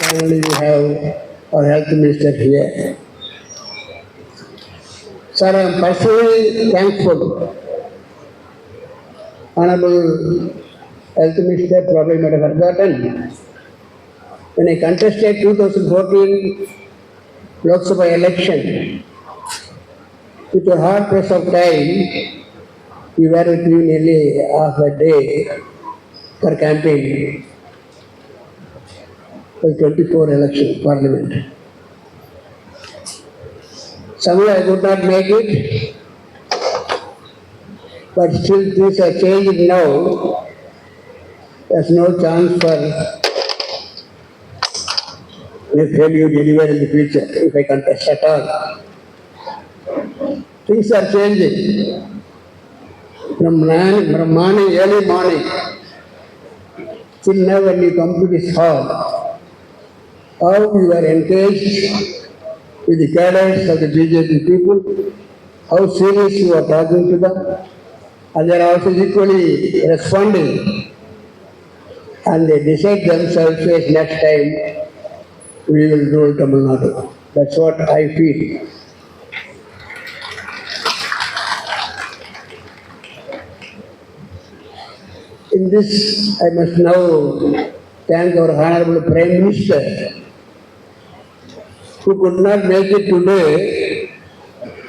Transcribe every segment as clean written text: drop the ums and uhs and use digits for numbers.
finally we have our health minister here. Sir, I am personally thankful. Honorable Health Minister probably might have forgotten. When I contested 2014 Lok Sabha election, with a hard press of time, we were with you nearly half a day for campaign for 24 election parliament. Somehow I could not make it, but still things are changing now. There's no chance for a failure anywhere in the future if I contest at all. Things are changing. From morning, early morning, till now when you come to this hall, how you are engaged with the cadres of the BJP people, how serious you are talking to them, and they are also equally responding. And they decide themselves as next time we will rule Tamil Nadu. That's what I feel. In this, I must now thank our Honorable Prime Minister, who could not make it today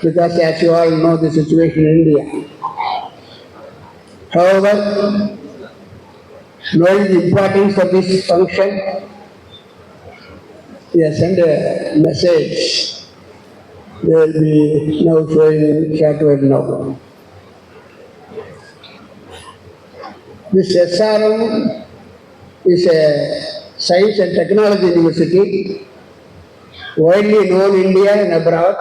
because, as you all know, the situation in India. However, knowing the importance of this function, he has sent a message. They will be now showing shortwave now. This SRM is a science and technology university, widely known in India and abroad,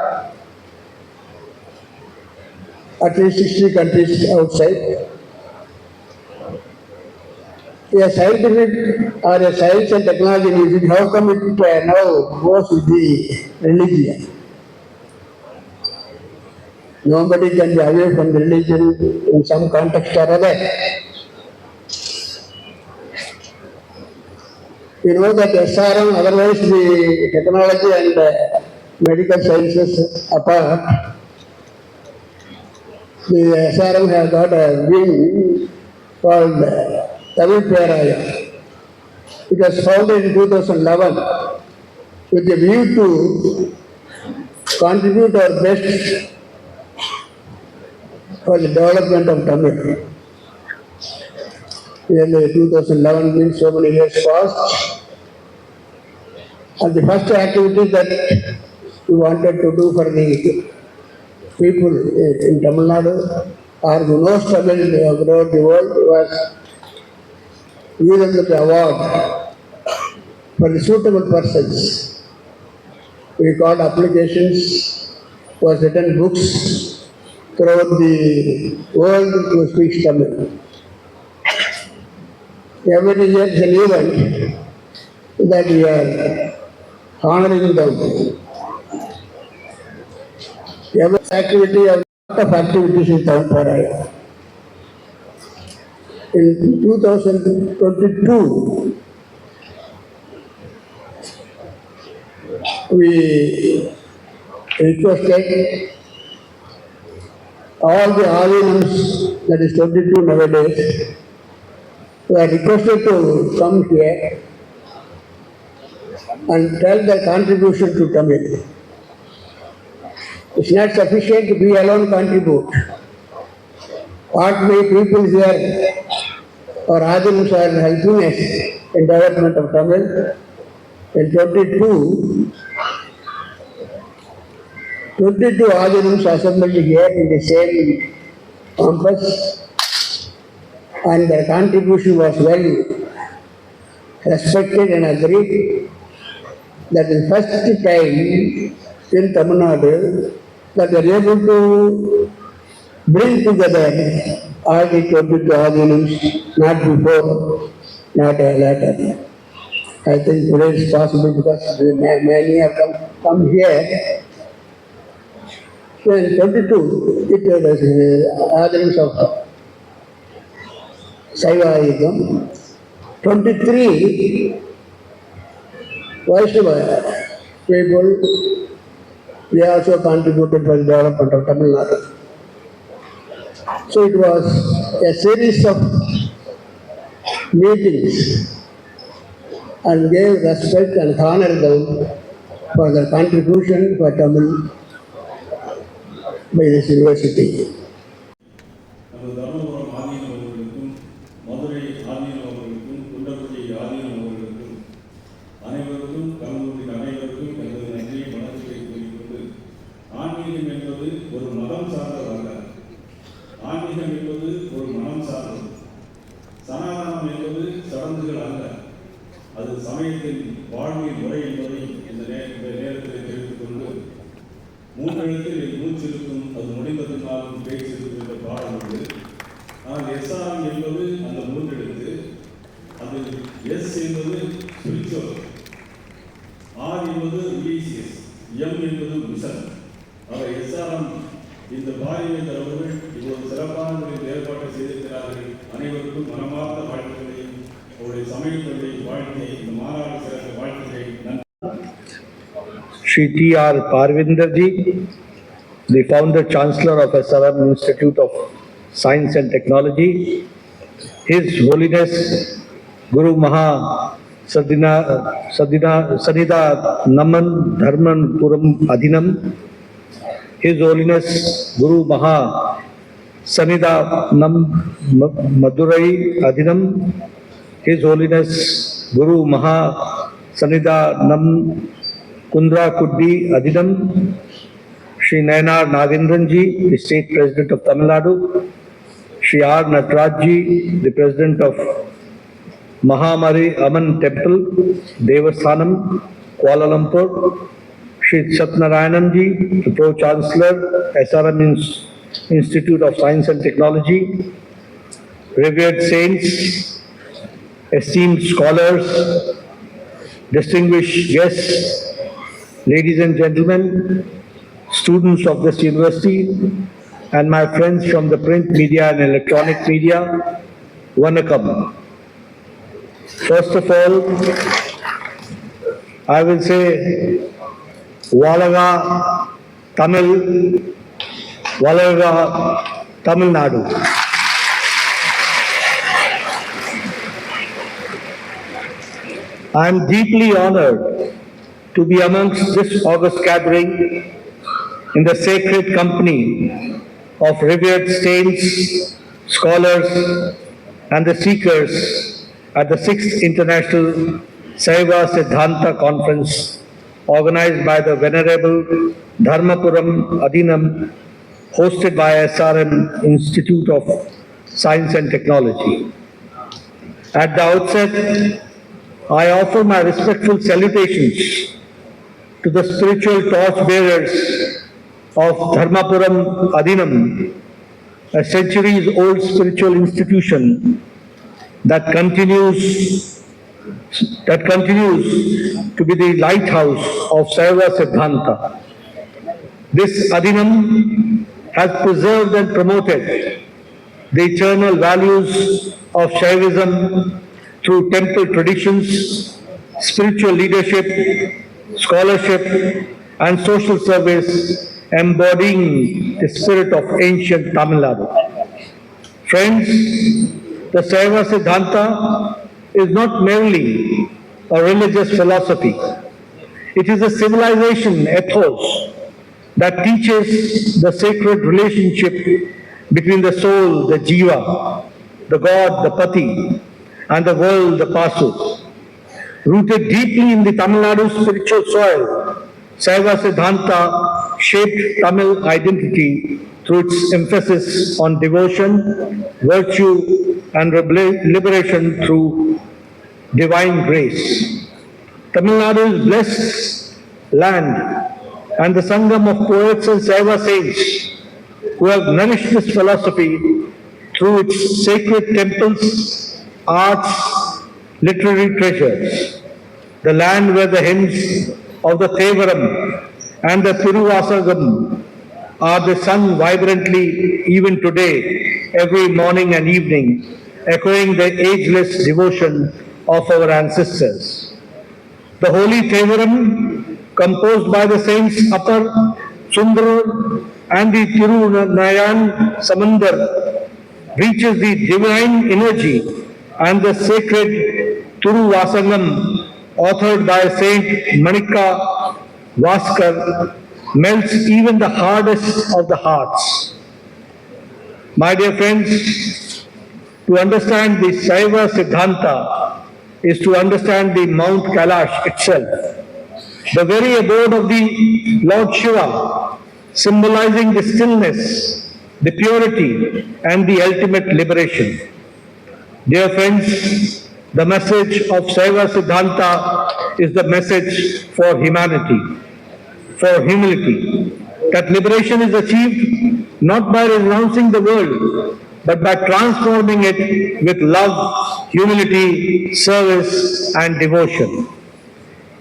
at least 60 countries outside. A scientific or a science and technology university, how come it now goes with the religion? Nobody can be away from religion in some context or other. You know that SRM, otherwise the technology and medical sciences apart, the SRM has got a wing called Perayam. It was founded in 2011 with a view to contribute our best for the development of Tamil. Nearly 2011 means so many years passed. And the first activity that we wanted to do for the people in Tamil Nadu or who knows Tamil throughout the world was give them the award for the suitable persons. We got applications, was written books throughout the world to speak Tamil. Every year is an event that we are honoring them. Every activity, a lot of activities in Perayam. In 2022, we requested all the Adheenams, that is 22 nowadays, were requested to come here and tell their contribution to Tamil. It's not sufficient to be alone contribute. What many people here or Adheenams are helping us in development of Tamil. In 22 Adheenams assembled here in the same campus, and their contribution was well respected and agreed. That is the first time in Tamil Nadu that they are able to bring together all the 22 Adheenams, not before, not later. I think today is possible because many have come here. So in 22, it was Adheenams of Saiva Siddhanta. 23, Vaishnava people, they also contributed for the development of Tamil Nadu. So it was a series of meetings and gave respect and honor them for their contribution for Tamil by this university. நம்ம தர்மபுரம் ஆதீனம் அவர்களுக்கும் மதுரை ஆதீனம் அவர்களுக்கும் குண்டக்குடி ஆதீனம் அவர்களுக்கும் அனைவருக்கும் கலந்துள்ள அனைவருக்கும் எனது நன்றியை வணக்கத்தை கூறிக்கொண்டு, ஆன்மீகம் என்பது ஒரு மதம் சார்ந்ததல்ல. ஆன்மீகம் என்பது ஒரு மனம் சார்ந்தது. சனாதனம் என்பது சடங்குகள் அல்ல, அது சமயத்தின் வாழ்வின் முறை என்பதை இந்த நேரத்தில் தெரிவித்துக் கொண்டு, மூன்றெழுத்தில் மூச்சிருக்கும், அது முடிந்த பின்னாலும் பேச்சிருக்கும் என்ற பாடம் உண்டு. ஆனால் SRM என்பது அந்த மூன்றெழுத்து. அது S என்பது ஸ்பிரிச்சுவல், R என்பது ரிலீஜியஸ், M என்பது மிஷன். அவர் SRM இந்த பாரிவேந்தர் அவர்கள் இவ்வளவு சிறப்பான முறையில் ஏற்பாட்டை செய்திருக்கிறார்கள். அனைவருக்கும் மனமார்ந்த வாழ்த்துக்களையும் அவருடைய சமயத்துடைய வாழ்க்கையை இந்த மாநாடு சிறந்த வாழ்த்துக்களை நன்றி. Shri T.R. Parvinderji, the founder chancellor of SRM Institute of Science and Technology, His Holiness Guru Maha Sanida Naman Dharmapuram Adheenam, His Holiness Guru Maha Sanida Nam Madurai Adheenam, His Holiness Guru Maha Sanida Nam Kundra Kuddi Adheenam, Shri Nayanar Nagindranji, the State President of Tamil Nadu, Shri R. Natarajji, the President of Mahamari Aman Temple, Devasthanam, Kuala Lumpur, Shri Satnarayananji, the Pro-Chancellor, SRM Institute of Science and Technology, revered saints, esteemed scholars, distinguished guests, ladies and gentlemen, students of this university, and my friends from the print media and electronic media, Vanakkam. First of all, I will say, Valaga Tamil, Valaga Tamil Nadu. I am deeply honored to be amongst this august gathering in the sacred company of revered saints, scholars, and the seekers at the 6th International Saiva Siddhanta Conference organized by the venerable Dharmapuram Adheenam, hosted by SRM Institute of Science and Technology. At the outset, I offer my respectful salutations to the spiritual torchbearers of Dharmapuram Adheenam, a centuries-old spiritual institution that continues to be the lighthouse of Saiva Siddhanta. This Adheenam has preserved and promoted the eternal values of Shaivism through temple traditions, spiritual leadership, scholarship, and social service, embodying the spirit of ancient Tamil Nadu. Friends, the Saiva Siddhanta is not merely a religious philosophy. It is a civilization ethos that teaches the sacred relationship between the soul, the jiva, the god, the pati, and the world, the pasu. Rooted deeply in the Tamil Nadu spiritual soil, Saiva Siddhanta shaped Tamil identity through its emphasis on devotion, virtue, and liberation through divine grace. Tamil Nadu is blessed land and the sangam of poets and Saiva saints who have nourished this philosophy through its sacred temples, arts, literary treasures. The land where the hymns of the Thevaram and the Thiruvasagam are the sung vibrantly even today, every morning and evening, echoing the ageless devotion of our ancestors. The holy Thevaram, composed by the saints Upper, Sundar and the Tirunayan Samandar, reaches the divine energy, and the sacred Turuvasangam, authored by Saint Manika Vaskar, melts even the hardest of the hearts. My dear friends, to understand the Saiva Siddhanta is to understand the Mount Kailash itself, the very abode of the Lord Shiva, symbolizing the stillness, the purity, and the ultimate liberation. Dear friends, the message of Saiva Siddhanta is the message for humanity, for humility, that liberation is achieved not by renouncing the world, but by transforming it with love, humility, service, and devotion.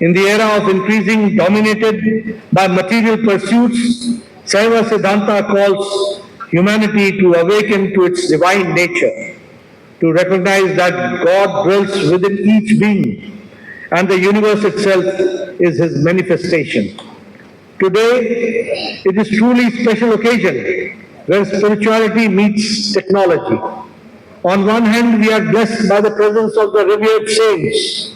In the era of increasing dominated by material pursuits, Saiva Siddhanta calls humanity to awaken to its divine nature, to recognize that God dwells within each being and the universe itself is His manifestation. Today, it is truly a special occasion where spirituality meets technology. On one hand, we are blessed by the presence of the revered saints.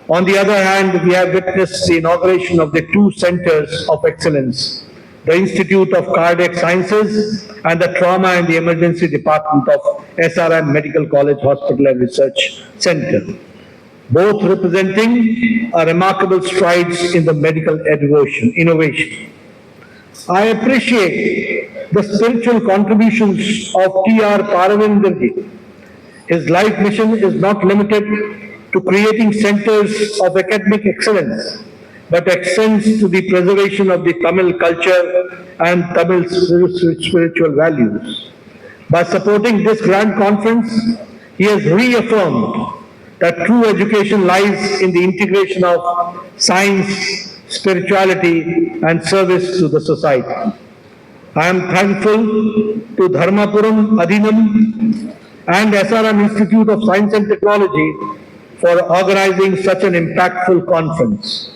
On the other hand, we have witnessed the inauguration of the two centers of excellence, the Institute of Cardiac Sciences and the Trauma and the Emergency Department of SRM Medical College Hospital and Research Center, both representing a remarkable strides in the medical innovation. I appreciate the spiritual contributions of T.R. Paravindarji. His life mission is not limited to creating centers of academic excellence, but extends to the preservation of the Tamil culture and Tamil spiritual values. By supporting this grand conference, he has reaffirmed that true education lies in the integration of science, spirituality, and service to the society. I am thankful to Dharmapuram Adheenam and SRM Institute of Science and Technology for organizing such an impactful conference.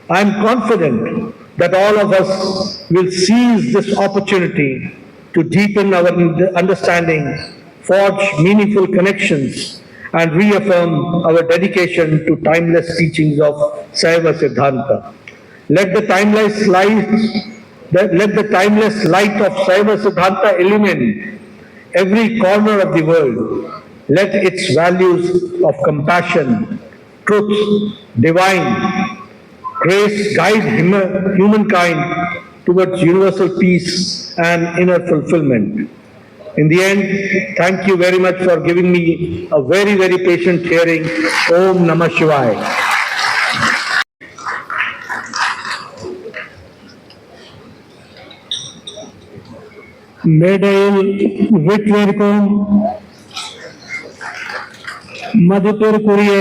I am confident that all of us will seize this opportunity to deepen our understanding, forge meaningful connections, and reaffirm our dedication to timeless teachings of Saiva Siddhanta. Let the timeless light of Saiva Siddhanta illumine every corner of the world. Let its values of compassion, truth, divine grace guide humankind towards universal peace and inner fulfillment. In the end, thank you very much for giving me a very, very patient hearing. Om Namah Shivaya. மேடையில் வீட்டிலிருக்கும் மதிப்பிற்குரிய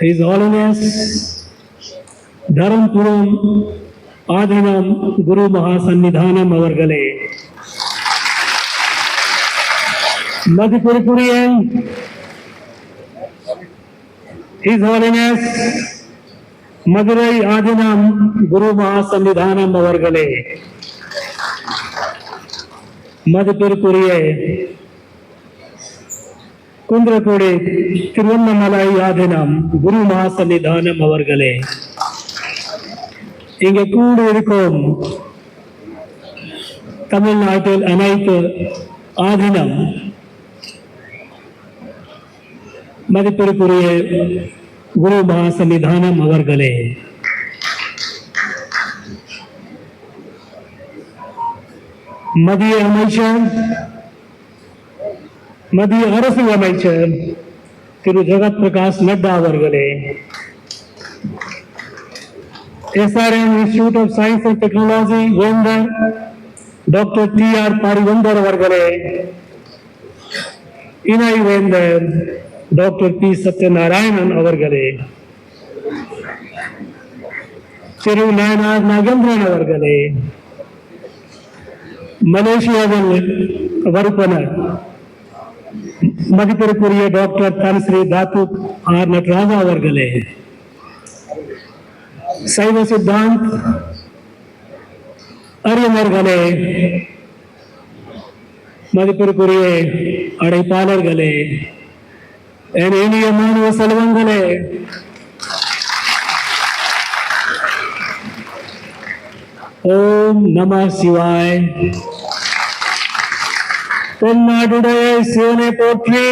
His Holiness Dharmapuram Adheenam Guru Mahasannidhanam அவர்களே, மதிப்பிற்குரிய His Holiness Madurai ஆதீனம் குரு மகாசன்னிதானம் அவர்களே, மதிப்பிற்குரிய குன்றக்குடி திருவண்ணாமலை ஆதீனம் குரு மகாசன்னிதானம் அவர்களே, இங்கே கூடியிருக்கும் தமிழ்நாட்டில் அனைத்து ஆதீனம் மதிப்பிற்குரிய குரு மகாசன்னிதானம் அவர்களே, மத்திய அமைச்சர், மத்திய அரசு அமைச்சர் திரு ஜெகத் பிரகாஷ் நட்டா அவர்களே, SRM Institute of Science and Technology வேந்தர் டாக்டர் T.R. பாரிவந்தர் அவர்களே, இணை வேந்தர் டாக்டர் பி சத்யநாராயணன் அவர்களே, திரு நயனார் நாகேந்திரன் அவர்களே, மலேசியாவில் வறுப்பனர் மதிப்பிற்குரிய டாக்டர் தனஸ்ரீ தாத்து ஆர் நடராஜா அவர்களே, சைவ சித்தாந்த் அறிஞர்களே, மதிப்பிற்குரிய அழைப்பாளர்களே, என் இனிய மாணவ செல்வங்களே, ஓம் நம சிவாய். தென்னாடுடைய சிவனை போற்றி,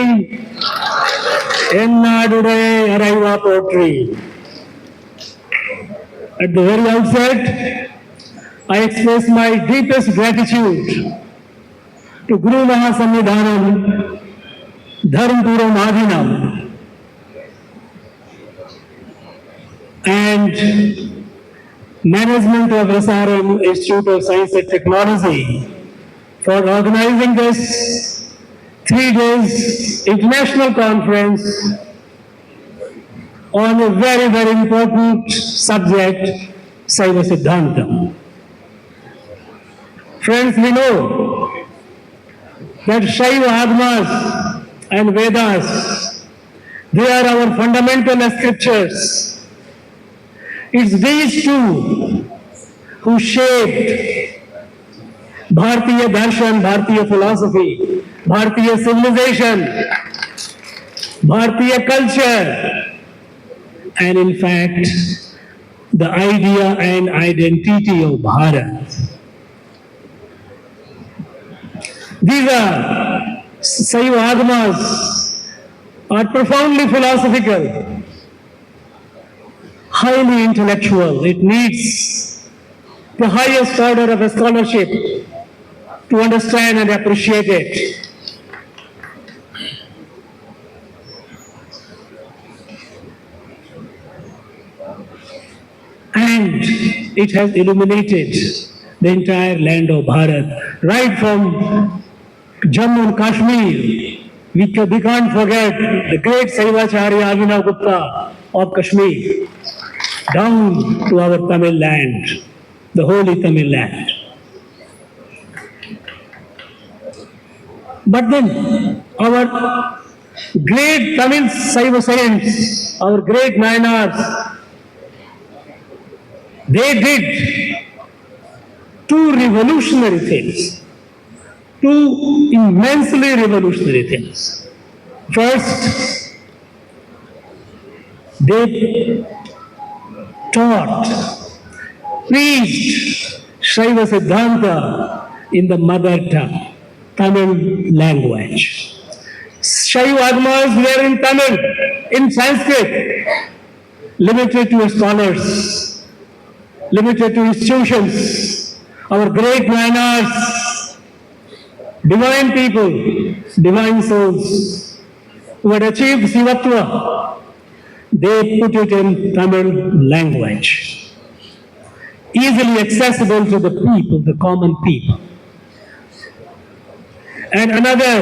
எந்நாடுடைய இறைவா போற்றி. At the very outset, I express my deepest gratitude to Guru Mahasamnidhanam, Dharmapuram Adheenam, and management of SRM Institute of Science and Technology for organizing this 3 days international conference on a very, very important subject, Saiva Siddhanta. Friends, we know that Saiva Agmas and Vedas, they are our fundamental scriptures. It's these two who shaped Bharatiya darshan, Bharatiya philosophy, Bharatiya civilization, Bharatiya culture, and in fact, the idea and identity of Bharat. These are Saiva Agmas are profoundly philosophical, highly intellectual. It needs the highest order of a scholarship to understand and appreciate it. And it has illuminated the entire land of Bharat, right from Jammu and Kashmir. We can't forget the great Saivacharya Avinav Gupta of Kashmir, down to our Tamil land, the holy Tamil land. But then our great Tamil Saiva saints, our great Nayanars, they did two revolutionary things, two immensely revolutionary things. First, they taught, preached Saiva Siddhanta in the mother tongue, Tamil language. Saiva Agmas were in Tamil, in Sanskrit, limited to scholars, limited to institutions. Our great Nayanars, divine people, divine souls, who had achieved Sivatva, they put it in Tamil language, easily accessible to the people, the common people. And another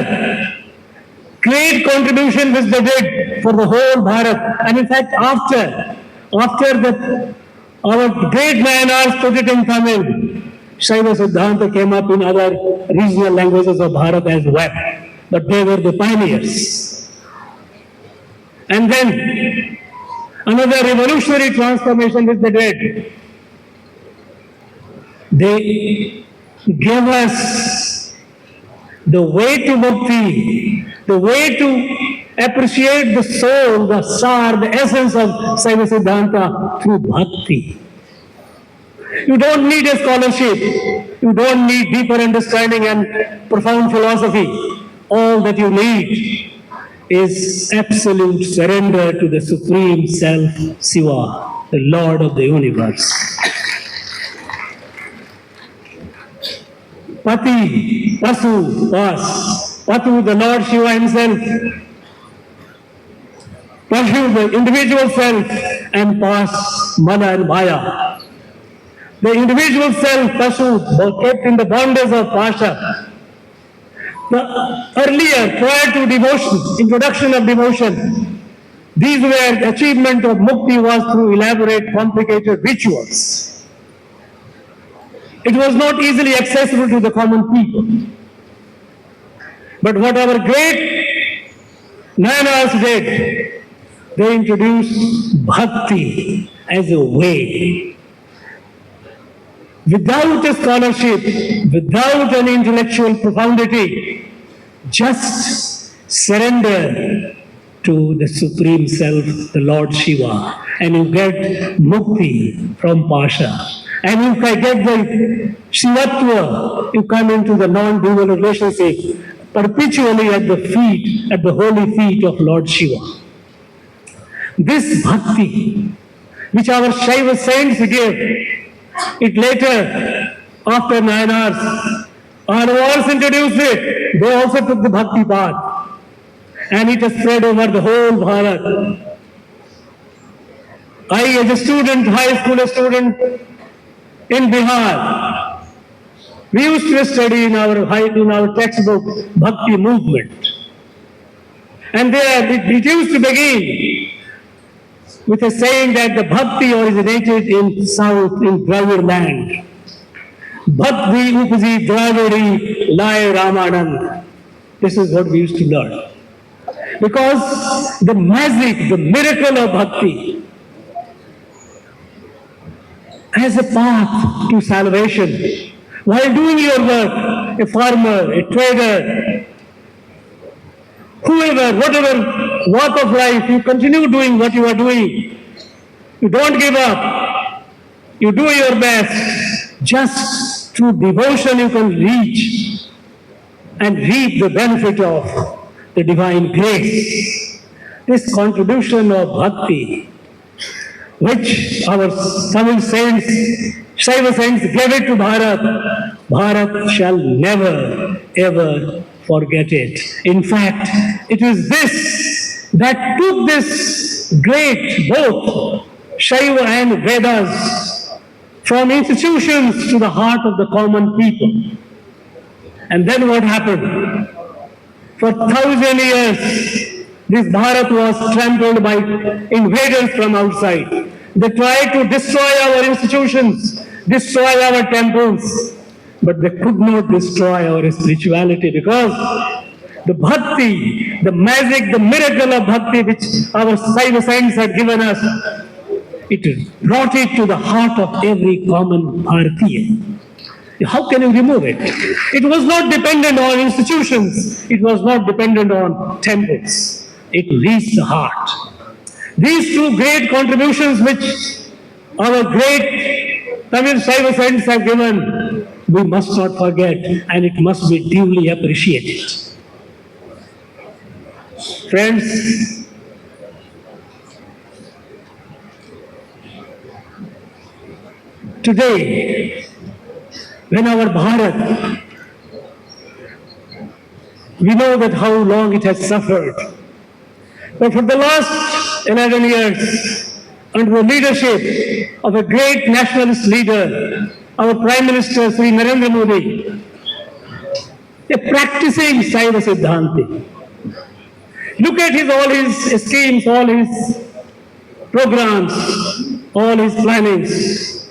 great contribution which they did for the whole Bharat, and in fact after our great Nayanars put it in Tamil, Saiva Siddhanta came up in other regional languages of Bharat as well, but they were the pioneers. And then another revolutionary transformation which they did, they gave us the way to bhakti, the way to appreciate the soul, the sar, the essence of Saiva Siddhanta through bhakti. You don't need a scholarship, you don't need deeper understanding and profound philosophy. All that you need is absolute surrender to the Supreme Self, Shiva, the Lord of the universe. Pati, Pasu, Pas. Patu, the Lord Shiva himself. Pasu, the individual self, and Pas, Mana and Maya. The individual self, Pasu, was kept in the bondage of Pasha. The earlier, prior to devotion, introduction of devotion, these were the achievement of mukti was through elaborate, complicated rituals. It was not easily accessible to the common people. But what our great Nayanas did. They introduced bhakti as a way. Without a scholarship, without an intellectual profundity, just surrender to the Supreme Self, the Lord Shiva, and you get mukti from Pasha. And you can get the Shivatva, you come into the non-dual relationship perpetually at the feet, at the holy feet of Lord Shiva. This bhakti, which our Shaiva saints give, it later, after Nayanars, Arvars introduced it. They also took the bhakti path. And it has spread over the whole Bharat. I, as a student, high school student in Bihar, we used to study in our textbook Bhakti movement. And there it used to begin with a saying that the Bhakti originated in South, in Dravid land. Bhakti upasi Dravidi lai Ramanand. This is what we used to learn. Because the magic, the miracle of Bhakti as a path to salvation. While doing your work, a farmer, a trader, whoever, whatever walk of life, you continue doing what you are doing. You don't give up. You do your best. Just through devotion you can reach and reap the benefit of the divine grace. This contribution of bhakti, which our Tamil saints, Saiva saints gave it to Bharat, Bharat shall never ever forget it. In fact, it is this that took this great, both Shaiva and Vedas, from institutions to the heart of the common people. And then what happened? For 1,000 years, this Bharat was trampled by invaders from outside. They tried to destroy our institutions, destroy our temples, but they could not destroy our spirituality because the bhakti, the magic, the miracle of bhakti which our Saiva saints had given us, it brought it to the heart of every common Bharatiya. How can you remove it? It was not dependent on institutions. It was not dependent on temples. It reached the heart. These two great contributions which our great Tamil Saiva saints have given, we must not forget, and it must be duly appreciated. Friends, today, when our Bharat, we know that how long it has suffered. But for the last 11 years, under the leadership of a great nationalist leader, our Prime Minister, Sri Narendra Modi, a practicing Saiva Siddhanti. Look at all his schemes, all his programs, all his plannings,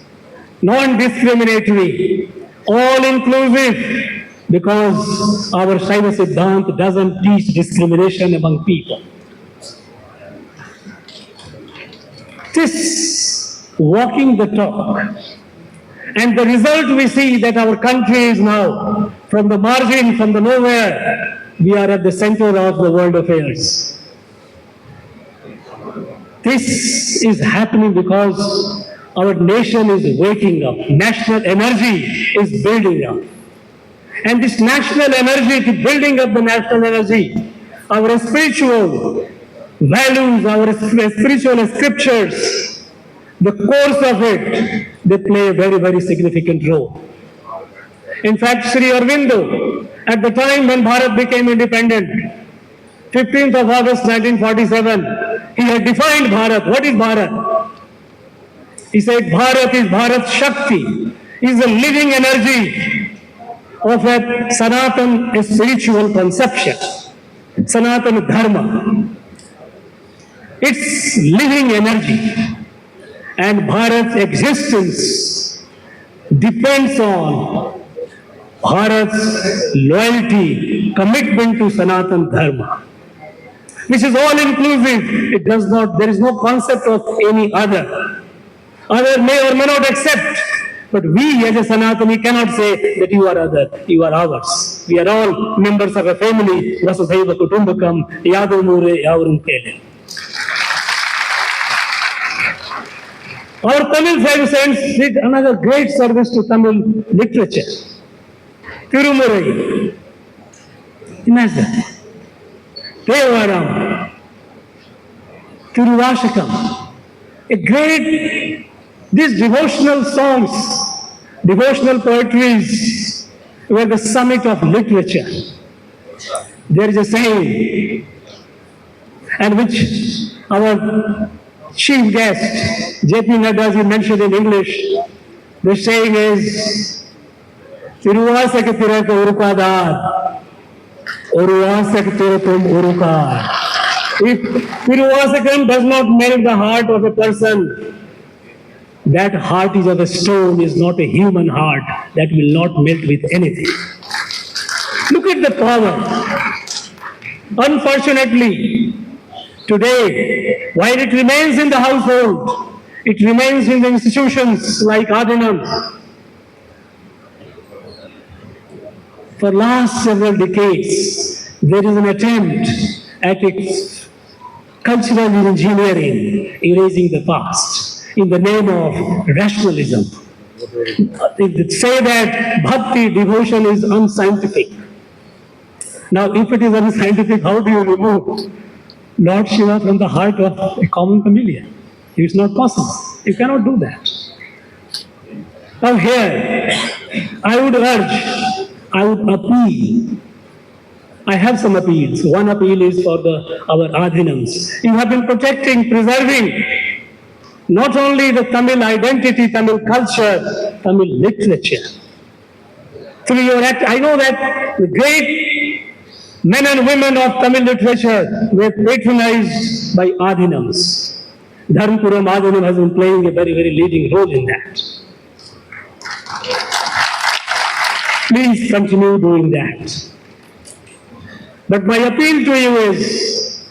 non-discriminatory, all-inclusive, because our Saiva Siddhanta doesn't teach discrimination among people. This walking the talk, and the result we see that our country is now from the margin, from the nowhere, we are at the center of the world affairs. This is happening because our nation is waking up. National energy is building up. And this national energy, to building up the national energy, our spiritual values, our spiritual scriptures, the course of it, they play a very, very significant role. In fact, Sri Aurobindo, at the time when Bharat became independent, 15th of August 1947, he had defined Bharat. What is Bharat? He said, Bharat is Bharat Shakti, is a living energy of a Sanatan, a spiritual conception, Sanatana Dharma. It's living energy. And Bharat's existence depends on Bharat's loyalty, commitment to Sanatan Dharma. which is all inclusive. It does not, there is no concept of any other. Other may or may not accept, but we as a Sanatani cannot say that you are other, you are ours. We are all members of a family. Vasudhaiva Kutumbakam, Yadamure Yavarum Kele. Our Tamil Saiva Saints did another great service to Tamil literature. Tirumurai. Imagine. Perayam. Tiruvashakam. A great, these devotional songs, devotional poetries were the summit of literature. There is a saying, and which our chief guest, J.P. Naddaji, mentioned in English. The saying is, Tiruvasaka Tiraka Urukadar, Uruvasaka Tiratum Urukar. If Tiruvasakam does not melt the heart of a person, that heart is of a stone, is not a human heart that will not melt with anything. Look at the power. Unfortunately, today, while it remains in the household, it remains in the institutions like Adheenam. For last several decades, there is an attempt at its cultural engineering, erasing the past, in the name of rationalism. They say that bhakti, devotion, is unscientific. Now, if it is unscientific, how do you remove Lord Shiva from the heart of a common chameleon? It is not possible. You cannot do that. Now here, I would urge, I would appeal. I have some appeals. One appeal is for our Adheenams. You have been protecting, preserving not only the Tamil identity, Tamil culture, Tamil literature. Through your act, I know that the great men and women of Tamil literature were patronized by Adheenams. Dharmapuram Adheenam has been playing a very, very leading role in that. Please continue doing that. But my appeal to you is,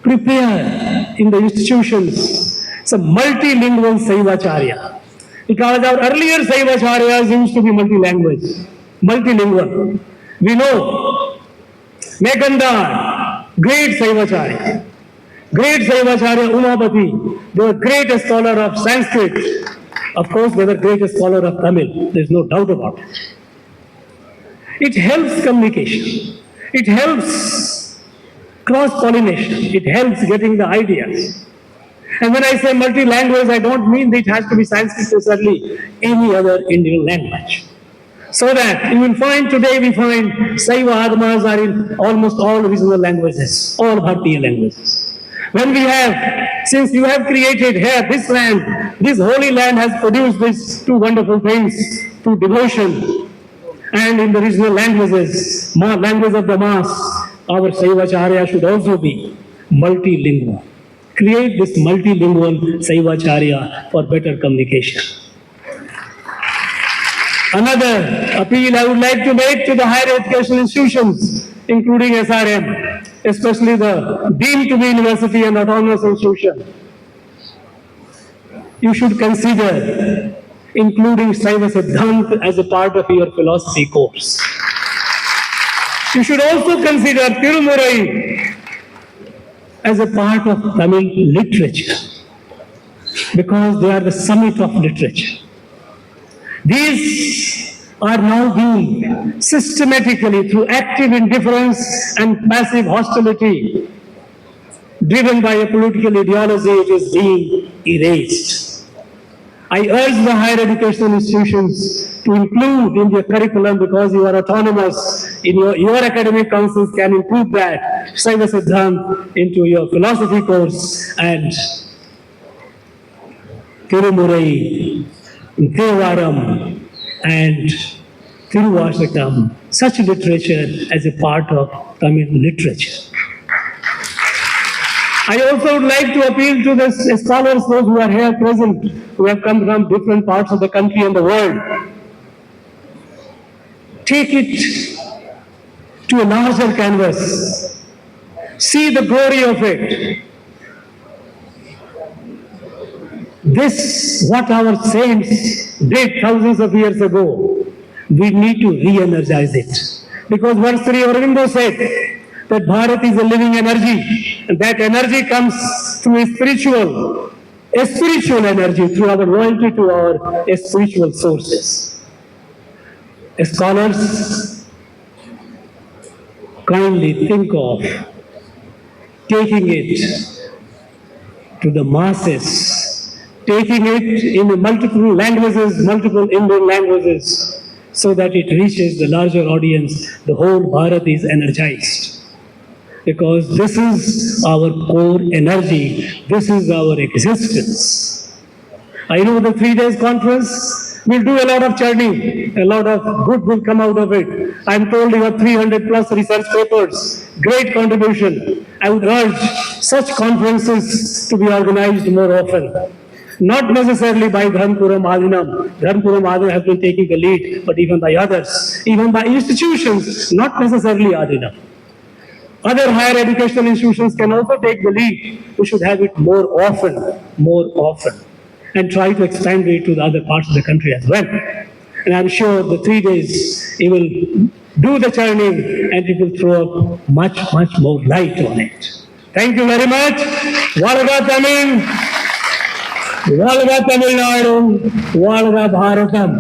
prepare in the institutions some multilingual Saivacharya. Because our earlier Saivacharyas used to be multilingual. We know Megandar, great Saivacharya. Great Saivacharya Umapati, they were greatest scholar of Sanskrit. Of course, they were greatest scholar of Tamil. There is no doubt about it. It helps communication. It helps cross-pollination. It helps getting the ideas. And when I say multi-language, I don't mean that it has to be Sanskrit necessarily, any other Indian language. So that you will find today, we find Saiva Agmas are in almost all regional languages, all Bharatiya languages. When we have, since you have created here, this land, this holy land has produced these two wonderful things, through devotion. And in the regional languages, language of the mass, our Saivacharya should also be multilingual. Create this multilingual Saivacharya for better communication. Another appeal I would like to make to the higher education institutions, including SRM, especially the deemed to be university and autonomous institution. You should consider including Saiva Siddhanta as a part of your philosophy course. You should also consider Tirumurai as a part of Tamil literature, because they are the summit of literature. These are now being systematically, through active indifference and passive hostility, driven by a political ideology, it is being erased. I urge the higher educational institutions to include in their curriculum, because you are autonomous, in your academic councils can include that, Saiva Siddhanta into your philosophy course, and Tirumurai, Devaram, and Tiruvashakam, such literature as a part of Tamil literature. I also would like to appeal to the scholars, those who are here present, who have come from different parts of the country and the world. Take it to a larger canvas. see the glory of it. This, what our saints did thousands of years ago, we need to re-energize it. Because what Sri Aurobindo said, that Bharat is a living energy, and that energy comes through a spiritual energy, through our loyalty to our spiritual sources. Scholars kindly think of taking it to the masses, taking it in multiple languages, multiple Indian languages, so that it reaches the larger audience. The whole Bharat is energized. Because this is our core energy, this is our existence. I know the 3 days conference will do a lot of churning, a lot of good will come out of it. I'm told you have 300 plus research papers, great contribution. I would urge such conferences to be organized more often. Not necessarily by Dharmapuram Adheenam. Dharmapuram Adheenam has been taking the lead, but even by others, even by institutions, not necessarily Adheenam. Other higher educational institutions can also take the lead. We should have it more often, and try to expand it to the other parts of the country as well. And I'm sure the 3 days it will do the churning and it will throw up much more light on it. Thank you very much. Valga Tamil, Valga Tamil Nadu, Valga Bharatam.